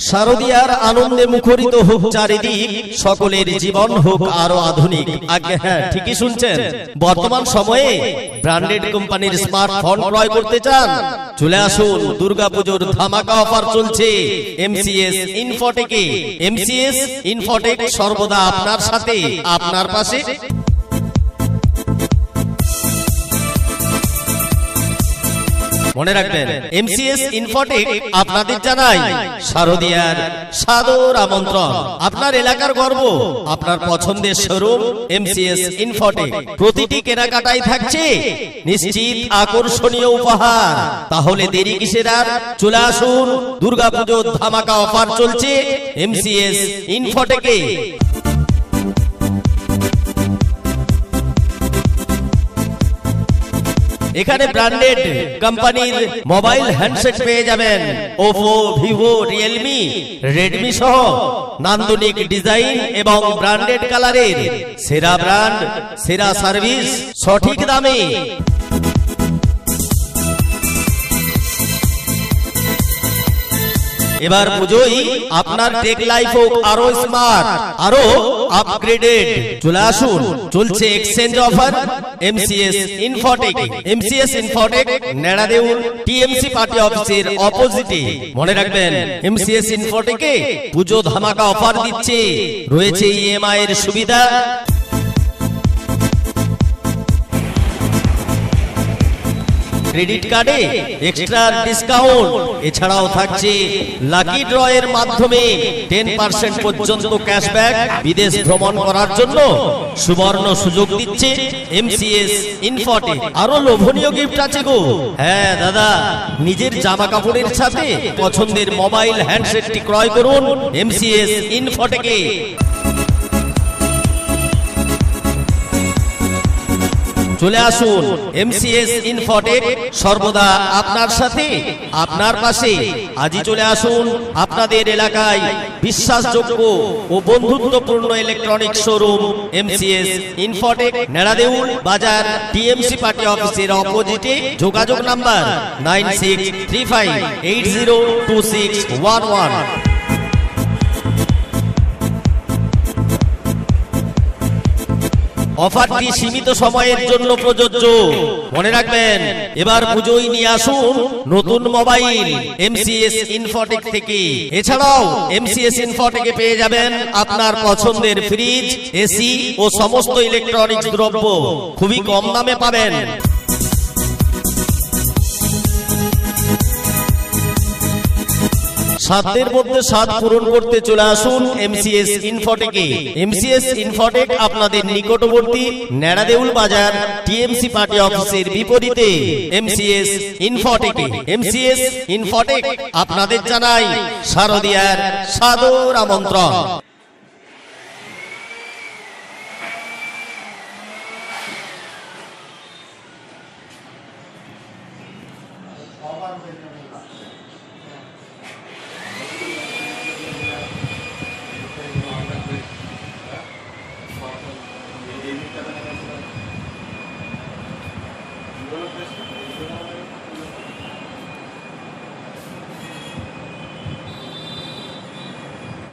শারদিয়ার আনন্দে মুখরিত হোক চারিদিক, সকলের জীবন হোক আরো আধুনিক। আগে হ্যাঁ, ঠিকই শুনছেন। বর্তমান সময়ে ব্র্যান্ডেড কোম্পানির স্মার্টফোন ক্রয় করতে চান? চলে আসুন, দুর্গাপুজোর ধামাকা অফার চলছে এমসিএস ইনফোটেকে। এমসিএস ইনফোটেক সর্বদা আপনার সাথে, আপনার পাশে। মনে রাখবেন, এমসিএস ইনফোটেক আপনাদের জানাই শারদিয়ার সাদর আমন্ত্রণ। আপনার এলাকার গর্ব, আপনার পছন্দের শোরুম এমসিএস ইনফোটেক। প্রতিটি কেনাকাটায় থাকছে নিশ্চিত আকর্ষণীয় উপহার। তাহলে দেরি কিসের আর? চলে আসুন, দুর্গাপুজোর ধামাকা অফার চলছে এমসিএস ইনফোটেকে। এখানে ব্র্যান্ডেড কোম্পানির মোবাইল হ্যান্ডসেট পেয়ে যাবেন, ওপো, ভিভো, রিয়েলমি, রেডমি সহ নান্দনিক ডিজাইন এবং ব্র্যান্ডেড কালারের সেরা ব্র্যান্ড, সেরা সার্ভিস, সঠিক দামে। এবার পুজোই আপনার টেক লাইফ হোক আরো স্মার্ট, আরো আপগ্রেডেড। চলে আসুন, চলছে exchange offer MCS Infotech. MCS Infotech Neradeul TMC party অফিসের অপোজিটে। মনে রাখবেন, এমসিএস ইনফোটেকে পুজো ধামাকা অফার দিচ্ছে। রয়েছে ইএমআই এর সুবিধা, ক্রেডিট কার্ডে এক্সট্রা ডিসকাউন্ট। এছাড়াও থাকছে লাকি ড্র এর মাধ্যমে 10% পর্যন্ত ক্যাশব্যাক। বিদেশ ভ্রমণ করার জন্য সুবর্ণ সুযোগ দিচ্ছে এমসিএস ইনফোটেক। আরো লোভনীয় গিফট আছে গো। হ্যাঁ দাদা, নিজের জামা কাপড়ের সাথে পছন্দের মোবাইল হ্যান্ডসেটটি ক্রয় করুন এমসিএস ইনফোটেকে। চলে আসুন, এমসিএস ইনফোটেক সর্বদা আপনার সাথে, আপনার পাশে। আজই চলে আসুন আপনাদের এলাকায় বিশ্বাসযোগ্য ও বন্ধুত্বপূর্ণ ইলেকট্রনিক শোরুম এমসিএস ইনফোটেক, নেড়াদেউল বাজার টিএমসি পার্টি অফিসের অপোজিটে। যোগাযোগ নাম্বার 9635802611। অফারটি সীমিত সময়ের জন্য প্রযোজ্য। মনে রাখবেন, এবার পুজোয় নিয়ে আসুন নতুন মোবাইল এমসিএস ইনফোটেক থেকে। এছাড়াও এমসিএস ইনফোটেকে পেয়ে যাবেন আপনার পছন্দের ফ্রিজ, এসি ও সমস্ত ইলেকট্রনিক্স দ্রব্য খুবই কম দামে পাবেন। সাধ্যের মধ্যে স্বাদ পূরণ করতে চলে আসুন এমসিএস ইনফোটেকে। এমসিএস ইনফোটেক আপনাদের নিকটবর্তী নেড়াদেউল বাজার টিএমসি পার্টি অফিসের বিপরীতে। এমসিএস ইনফোটেকে। এমসিএস ইনফোটেক আপনাদের জানাই শারদিয়ার সাদর আমন্ত্রণ। All